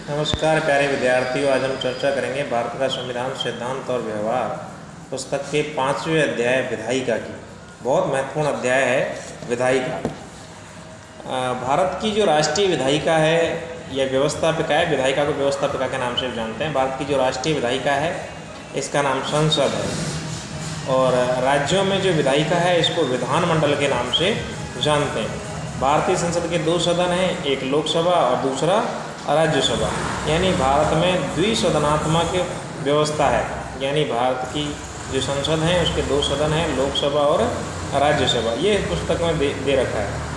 नमस्कार प्यारे विद्यार्थियों, आज हम चर्चा करेंगे भारत का संविधान सिद्धांत और व्यवहार पुस्तक के 5वें अध्याय विधायिका की। बहुत महत्वपूर्ण अध्याय है विधायिका। भारत की जो राष्ट्रीय विधायिका है या व्यवस्थापिका है, विधायिका को व्यवस्थापिका के नाम से जानते हैं। भारत की जो राष्ट्रीय विधायिका है इसका नाम संसद है और राज्यों में जो विधायिका है इसको विधानमंडल के नाम से जानते हैं। भारतीय संसद के 2 सदन हैं, एक लोकसभा और दूसरा राज्यसभा। यानी भारत में द्विसदनात्मक व्यवस्था है। यानी भारत की जो संसद है उसके 2 सदन हैं, लोकसभा और राज्यसभा। ये पुस्तक में दे रखा है।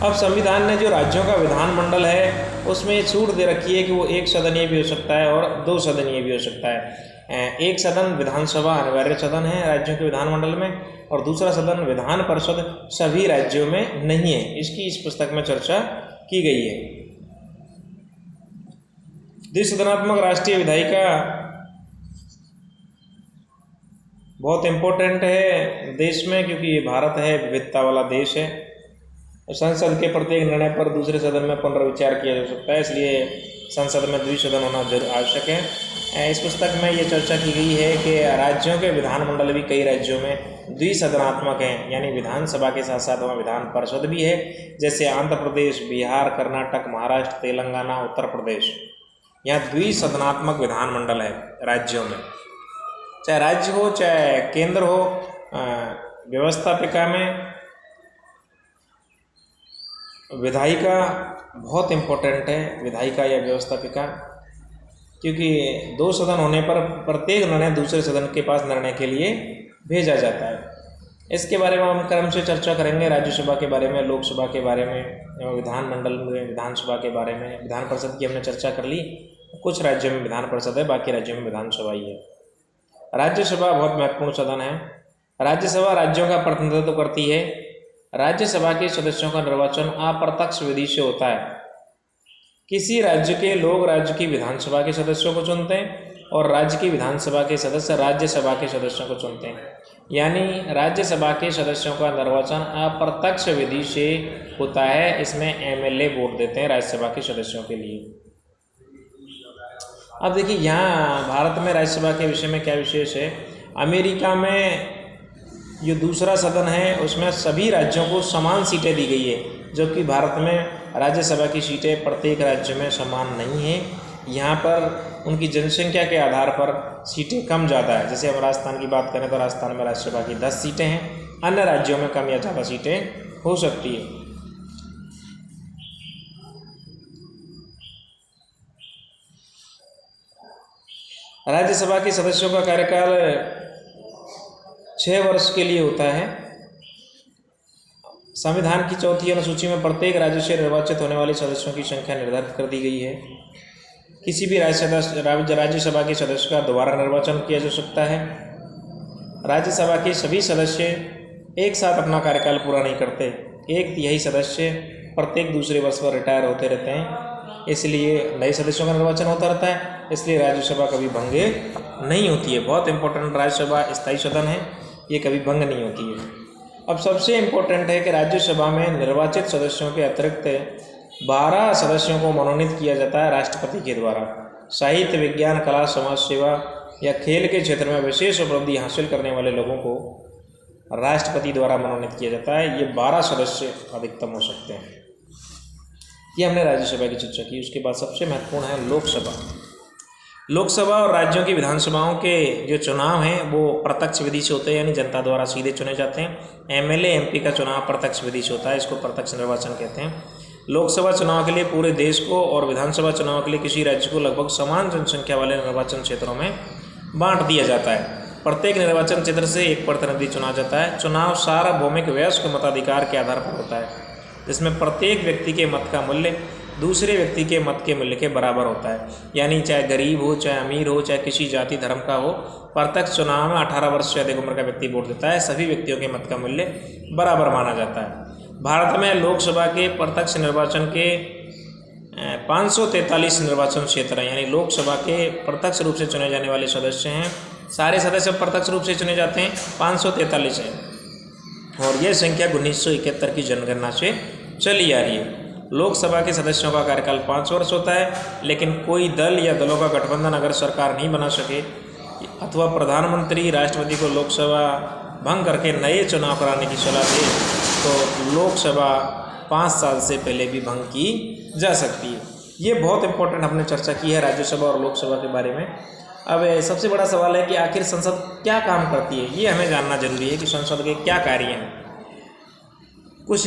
अब संविधान ने जो राज्यों का विधानमंडल है उसमें छूट दे रखी है कि वो 1 सदनीय भी हो सकता है और 2 सदनीय भी हो सकता है। 1 सदन विधानसभा अनिवार्य सदन है राज्यों के विधानमंडल में, और दूसरा सदन विधान परिषद सभी राज्यों में नहीं है। इसकी इस पुस्तक में चर्चा की गई है। द्विसदनात्मक राष्ट्रीय विधायिका बहुत इम्पोर्टेंट है देश में, क्योंकि ये भारत है, विविधता वाला देश है। संसद के प्रत्येक निर्णय पर दूसरे सदन में पुनर्विचार किया जा सकता है, इसलिए संसद में द्विसदन होना जरूर आवश्यक है। इस पुस्तक में ये चर्चा की गई है कि राज्यों के विधानमंडल भी कई राज्यों में द्विसदनात्मक हैं, यानी विधानसभा के साथ साथ वहाँ विधान परिषद भी है। जैसे आंध्र प्रदेश, बिहार, कर्नाटक, महाराष्ट्र, तेलंगाना, उत्तर प्रदेश, यहाँ द्विसदनात्मक विधानमंडल है राज्यों में। चाहे राज्य हो चाहे केंद्र हो, व्यवस्थापिका में विधायिका बहुत इम्पोर्टेंट है, विधायिका या व्यवस्थापिका, क्योंकि 2 सदन होने पर प्रत्येक निर्णय दूसरे सदन के पास निर्णय के लिए भेजा जाता है। इसके बारे में हम क्रम से चर्चा करेंगे। राज्यसभा के बारे में, लोकसभा के बारे में, विधानमंडल में विधानसभा के बारे में। विधान परिषद की हमने चर्चा कर ली। कुछ राज्यों में विधान परिषद है, बाकी राज्यों में विधानसभा ही है। राज्यसभा बहुत महत्वपूर्ण सदन है। राज्यसभा राज्यों का प्रतिनिधित्व करती है। राज्यसभा के सदस्यों का निर्वाचन अप्रत्यक्ष विधि से होता है। किसी राज्य के लोग राज्य की विधानसभा के सदस्यों को चुनते हैं और राज्य की विधानसभा के सदस्य राज्यसभा के सदस्यों को चुनते हैं। यानी राज्यसभा के सदस्यों का निर्वाचन अप्रत्यक्ष विधि से होता है। इसमें एमएलए वोट देते हैं राज्यसभा के सदस्यों के लिए। अब देखिए, यहाँ भारत में राज्यसभा के विषय में क्या विशेष है। अमेरिका में जो दूसरा सदन है उसमें सभी राज्यों को समान सीटें दी गई है, जबकि भारत में राज्यसभा की सीटें प्रत्येक राज्य में समान नहीं है। यहाँ पर उनकी जनसंख्या के आधार पर सीटें कम ज़्यादा है। जैसे हम राजस्थान की बात करें तो राजस्थान में राज्यसभा की 10 सीटें हैं, अन्य राज्यों में कम या ज़्यादा सीटें हो सकती है। राज्यसभा के सदस्यों का कार्यकाल 6 वर्ष के लिए होता है। संविधान की 4थी अनुसूची में प्रत्येक राज्य से निर्वाचित होने वाले सदस्यों की संख्या निर्धारित कर दी गई है। किसी भी राज्यसभा के सदस्य का दोबारा निर्वाचन किया जा सकता है। राज्यसभा के सभी सदस्य एक साथ अपना कार्यकाल पूरा नहीं करते। 1/3 सदस्य प्रत्येक दूसरे वर्ष पर रिटायर होते रहते हैं, इसलिए नए सदस्यों का निर्वाचन होता रहता है। इसलिए राज्यसभा कभी भंग नहीं होती है। बहुत इंपॉर्टेंट राज्यसभा स्थायी सदन है, ये कभी भंग नहीं होती है। अब सबसे इम्पोर्टेंट है कि राज्यसभा में निर्वाचित सदस्यों के अतिरिक्त 12 सदस्यों को मनोनीत किया जाता है राष्ट्रपति के द्वारा। साहित्य, विज्ञान, कला, समाज सेवा या खेल के क्षेत्र में विशेष उपलब्धि हासिल करने वाले लोगों को राष्ट्रपति द्वारा मनोनीत किया जाता है। ये 12 सदस्य अधिकतम हो सकते हैं। ये हमने राज्यसभा की चर्चा की। उसके बाद सबसे महत्वपूर्ण है लोकसभा। लोकसभा और राज्यों की विधानसभाओं के जो चुनाव हैं वो प्रत्यक्ष विधि से होते हैं, यानी जनता द्वारा सीधे चुने जाते हैं। एमएलए, एमपी का चुनाव प्रत्यक्ष विधि से होता है, इसको प्रत्यक्ष निर्वाचन कहते हैं। लोकसभा चुनाव के लिए पूरे देश को और विधानसभा चुनाव के लिए किसी राज्य को लगभग समान जनसंख्या वाले निर्वाचन क्षेत्रों में बांट दिया जाता है। प्रत्येक निर्वाचन क्षेत्र से एक प्रतिनिधि चुना जाता है। चुनाव सार्वभौमिक वयस्क मताधिकार के आधार पर होता है, जिसमें प्रत्येक व्यक्ति के मत का मूल्य दूसरे व्यक्ति के मत के मूल्य के बराबर होता है। यानी चाहे गरीब हो, चाहे अमीर हो, चाहे किसी जाति धर्म का हो, प्रत्यक्ष चुनाव में 18 वर्ष से अधिक उम्र का व्यक्ति वोट देता है। सभी व्यक्तियों के मत का मूल्य बराबर माना जाता है। भारत में लोकसभा के प्रत्यक्ष निर्वाचन के 543 निर्वाचन क्षेत्र हैं, यानी लोकसभा के प्रत्यक्ष रूप से चुने जाने वाले सदस्य हैं। सारे सदस्य प्रत्यक्ष रूप से चुने जाते हैं, 543 है। और यह संख्या 1971 की जनगणना से चली आ रही है। लोकसभा के सदस्यों का कार्यकाल 5 वर्ष होता है, लेकिन कोई दल या दलों का गठबंधन अगर सरकार नहीं बना सके अथवा प्रधानमंत्री राष्ट्रपति को लोकसभा भंग करके नए चुनाव कराने की सलाह दे तो लोकसभा 5 साल से पहले भी भंग की जा सकती है। ये बहुत इंपॉर्टेंट हमने चर्चा की है राज्यसभा और लोकसभा के बारे में। अब सबसे बड़ा सवाल है कि आखिर संसद क्या काम करती है, ये हमें जानना जरूरी है कि संसद के क्या कार्य हैं। कुछ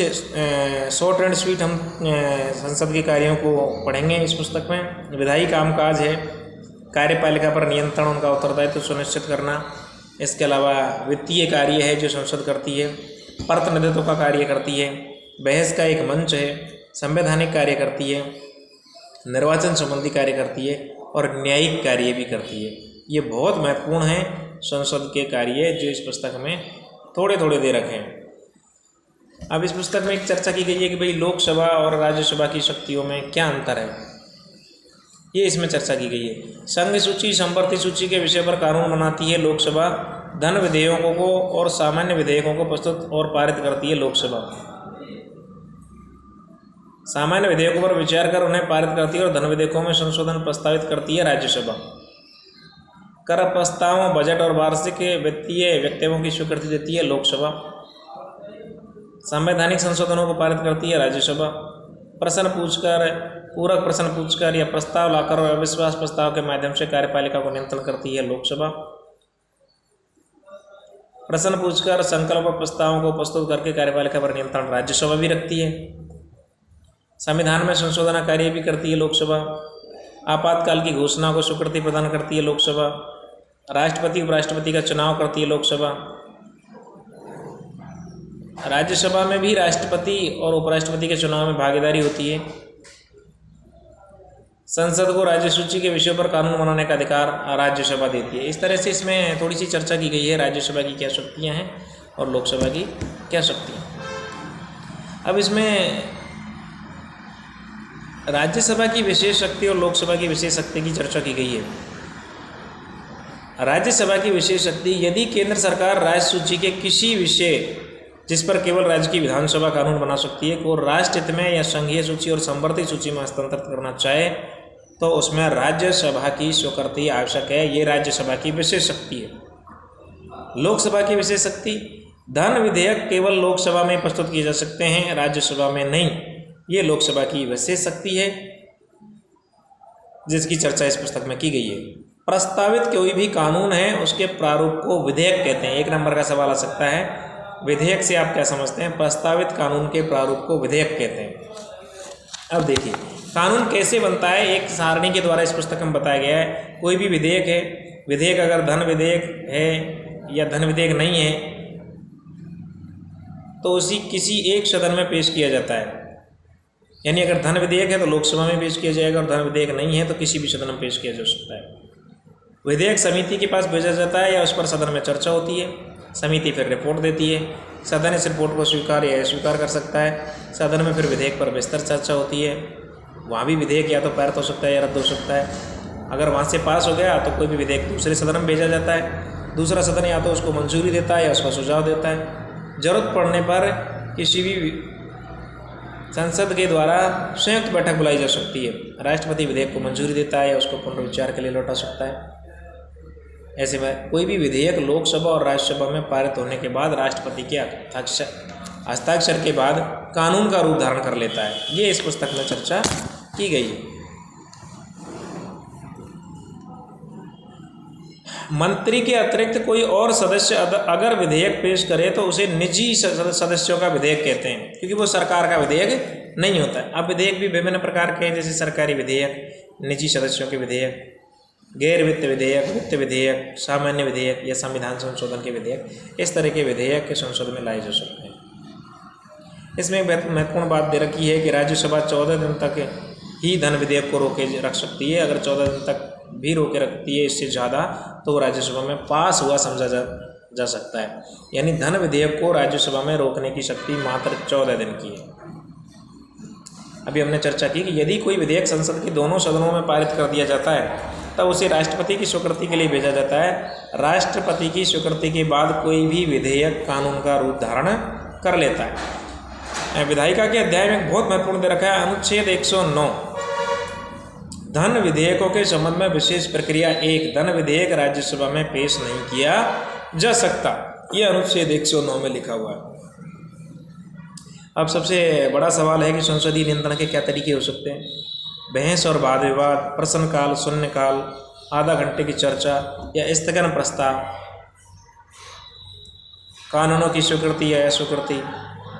शॉर्ट एंड स्वीट हम संसद के कार्यों को पढ़ेंगे इस पुस्तक में। विधायी कामकाज है, कार्यपालिका पर नियंत्रण, उनका उत्तरदायित्व सुनिश्चित करना। इसके अलावा वित्तीय कार्य है जो संसद करती है, प्रतिनिधित्व का कार्य करती है, बहस का एक मंच है, संवैधानिक कार्य करती है, निर्वाचन संबंधी कार्य करती है और न्यायिक कार्य भी करती है। ये बहुत महत्वपूर्ण है संसद के कार्य जो इस पुस्तक में थोड़े थोड़े दे रखे हैं। अब इस पुस्तक में एक चर्चा की गई है कि भाई लोकसभा और राज्यसभा की शक्तियों में क्या अंतर है, ये इसमें चर्चा की गई है। संघ सूची संपत्ति सूची के विषय पर कानून बनाती है लोकसभा, धन विधेयकों को और सामान्य विधेयकों को प्रस्तुत और पारित करती है लोकसभा, सामान्य विधेयकों पर विचार कर उन्हें पारित करती है और धन विधेयकों में संशोधन प्रस्तावित करती है राज्यसभा, कर प्रस्तावों, बजट और वार्षिक वित्तीय वक्तव्यों की स्वीकृति देती है लोकसभा, संवैधानिक संशोधनों को पारित करती है राज्यसभा, प्रश्न पूछकर, पूरक प्रश्न पूछकर या प्रस्ताव लाकर और अविश्वास प्रस्ताव के माध्यम से कार्यपालिका को नियंत्रण करती है लोकसभा, प्रश्न पूछकर संकल्प और प्रस्तावों को प्रस्तुत करके कार्यपालिका पर नियंत्रण राज्यसभा भी रखती है, संविधान में संशोधन कार्य भी करती है लोकसभा, आपातकाल की घोषणा को स्वीकृति प्रदान करती है लोकसभा, राष्ट्रपति उपराष्ट्रपति का चुनाव करती है लोकसभा। राज्यसभा में भी राष्ट्रपति और उपराष्ट्रपति के चुनाव में भागीदारी होती है। संसद को राज्य सूची के विषयों पर कानून बनाने का अधिकार राज्यसभा देती है। इस तरह से इसमें थोड़ी सी चर्चा की गई है राज्यसभा की क्या शक्तियां हैं और लोकसभा की क्या शक्तियां। अब इसमें राज्यसभा की विशेष शक्ति और लोकसभा की विशेष शक्ति की चर्चा की गई है। राज्यसभा की विशेष शक्ति, यदि केंद्र सरकार राज्य सूची के किसी विषय जिस पर केवल राज्य की विधानसभा कानून बना सकती है को राष्ट्र हित में या संघीय सूची और संवर्धित सूची में हस्तांतरित करना चाहे तो उसमें राज्यसभा की स्वीकृति आवश्यक है। ये राज्यसभा की विशेष शक्ति है। लोकसभा की विशेष शक्ति, धन विधेयक केवल लोकसभा में प्रस्तुत किए जा सकते हैं, राज्यसभा में नहीं। ये लोकसभा की विशेष शक्ति है जिसकी चर्चा इस पुस्तक में की गई है। प्रस्तावित कोई भी कानून है उसके प्रारूप को विधेयक कहते हैं। 1 नंबर का सवाल आ सकता है, विधेयक से आप क्या समझते हैं? प्रस्तावित कानून के प्रारूप को विधेयक कहते हैं। अब देखिए कानून कैसे बनता है, एक सारणी के द्वारा इस पुस्तक में बताया गया है। कोई भी विधेयक है, विधेयक अगर धन विधेयक है या धन विधेयक नहीं है तो उसी किसी एक सदन में पेश किया जाता है। यानी अगर धन विधेयक है तो लोकसभा में पेश किया जाएगा और धन विधेयक नहीं है तो किसी भी सदन में पेश किया जा सकता है। विधेयक समिति के पास भेजा जाता है या उस पर सदन में चर्चा होती है, समिति फिर रिपोर्ट देती है, सदन इस रिपोर्ट को स्वीकार या अस्वीकार कर सकता है। सदन में फिर विधेयक पर विस्तार चर्चा होती है, वहाँ भी विधेयक या तो पारित हो सकता है या रद्द हो सकता है। अगर वहाँ से पास हो गया तो कोई भी विधेयक दूसरे सदन में भेजा जाता है, दूसरा सदन या तो उसको मंजूरी देता है या उसका सुझाव देता है। जरूरत पड़ने पर किसी भी संसद के द्वारा संयुक्त बैठक बुलाई जा सकती है। राष्ट्रपति विधेयक को मंजूरी देता है या उसको पुनर्विचार के लिए लौटा सकता है। ऐसे में कोई भी विधेयक लोकसभा और राज्यसभा में पारित होने के बाद राष्ट्रपति के हस्ताक्षर के बाद कानून का रूप धारण कर लेता है। ये इस पुस्तक में चर्चा की गई है। मंत्री के अतिरिक्त कोई और सदस्य अगर विधेयक पेश करे तो उसे निजी सदस्यों का विधेयक कहते हैं, क्योंकि वो सरकार का विधेयक नहीं होता है। अब विधेयक भी विभिन्न प्रकार के हैं, जैसे सरकारी विधेयक, निजी सदस्यों के विधेयक, गैर वित्त विधेयक, वित्त विधेयक, सामान्य विधेयक या संविधान संशोधन के विधेयक। इस तरह के विधेयक के संसद में लाए जा सकते हैं। इसमें एक महत्वपूर्ण बात दे रखी है कि राज्यसभा 14 दिन तक ही धन विधेयक को रोके रख सकती है। अगर 14 दिन तक भी रोके रखती है इससे ज़्यादा तो राज्यसभा में पास हुआ समझा जा सकता है। यानी धन विधेयक को राज्यसभा में रोकने की शक्ति मात्र 14 दिन की है। अभी हमने चर्चा की कि यदि कोई विधेयक संसद के दोनों सदनों में पारित कर दिया जाता है तब उसे राष्ट्रपति की स्वीकृति के लिए भेजा जाता है। राष्ट्रपति की स्वीकृति के बाद कोई भी विधेयक कानून का रूप धारण कर लेता है। विधायिका के अध्याय में बहुत महत्वपूर्ण दे रखा है अनुच्छेद 109 धन विधेयकों के संबंध में विशेष प्रक्रिया 1 धन विधेयक राज्यसभा में पेश नहीं किया जा सकता, यह अनुच्छेद 109 में लिखा हुआ है। अब सबसे बड़ा सवाल है कि संसदीय नियंत्रण के क्या तरीके हो सकते हैं। बहस और वाद विवाद, प्रश्नकाल, शून्यकाल, आधा घंटे की चर्चा या स्थगन प्रस्ताव, कानूनों की स्वीकृति या अस्वीकृति,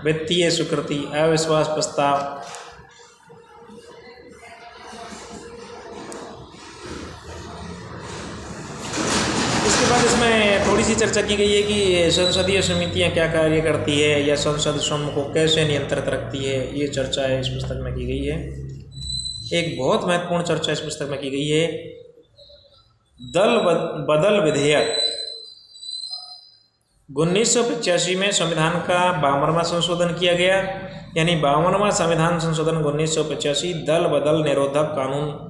वित्तीय स्वीकृति, अविश्वास प्रस्ताव, इसके बाद इसमें थोड़ी सी चर्चा की गई है कि संसदीय समितियां क्या कार्य करती है या संसद स्वयं को कैसे नियंत्रित रखती है, ये चर्चा इस पुस्तक में की गई है। एक बहुत महत्वपूर्ण चर्चा इस पुस्तक में की गई है दल बदल विधेयक। 1985 में संविधान का 52वां संशोधन किया गया, यानी 52वां संविधान संशोधन 1985 दल बदल निरोधक कानून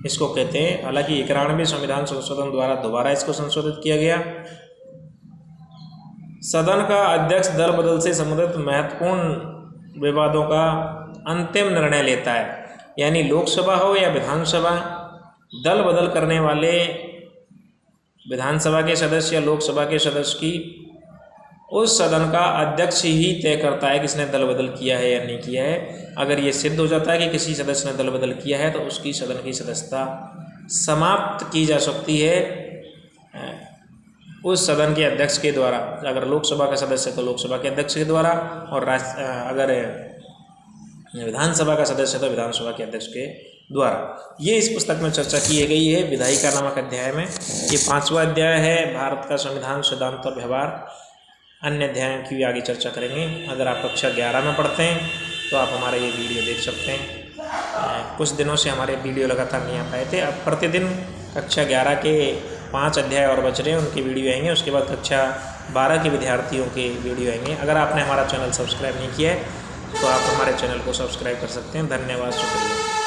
इसको कहते हैं। हालांकि 91वें संविधान संशोधन द्वारा दोबारा इसको संशोधित किया गया। सदन का अध्यक्ष दल बदल से संबंधित महत्वपूर्ण विवादों का अंतिम निर्णय लेता है, यानी लोकसभा हो या विधानसभा, दल बदल करने वाले विधानसभा के सदस्य या लोकसभा के सदस्य की उस सदन का अध्यक्ष ही तय करता है कि किसने दल बदल किया है या नहीं किया है। अगर ये सिद्ध हो जाता है कि किसी सदस्य ने दल बदल किया है तो उसकी सदन की सदस्यता समाप्त की जा सकती है उस सदन के अध्यक्ष के द्वारा। अगर लोकसभा का सदस्य है तो लोकसभा के अध्यक्ष के द्वारा, और अगर विधानसभा का सदस्य है तो विधानसभा के अध्यक्ष के द्वारा। ये इस पुस्तक में चर्चा की गई है विधायिका नामक अध्याय में। ये 5वां अध्याय है भारत का संविधान, सिद्धांत और व्यवहार। अन्य अध्यायों की भी आगे चर्चा करेंगे। अगर आप कक्षा 11 में पढ़ते हैं तो आप हमारा ये वीडियो देख सकते हैं। कुछ दिनों से हमारे वीडियो लगातार नहीं आ पाए थे, अब प्रतिदिन कक्षा 11 के 5 अध्याय और बच रहे हैं, उनके वीडियो आएंगे। उसके बाद कक्षा 12 के विद्यार्थियों के वीडियो आएंगे। अगर आपने हमारा चैनल सब्सक्राइब नहीं किया है तो आप हमारे चैनल को सब्सक्राइब कर सकते हैं। धन्यवाद, शुक्रिया।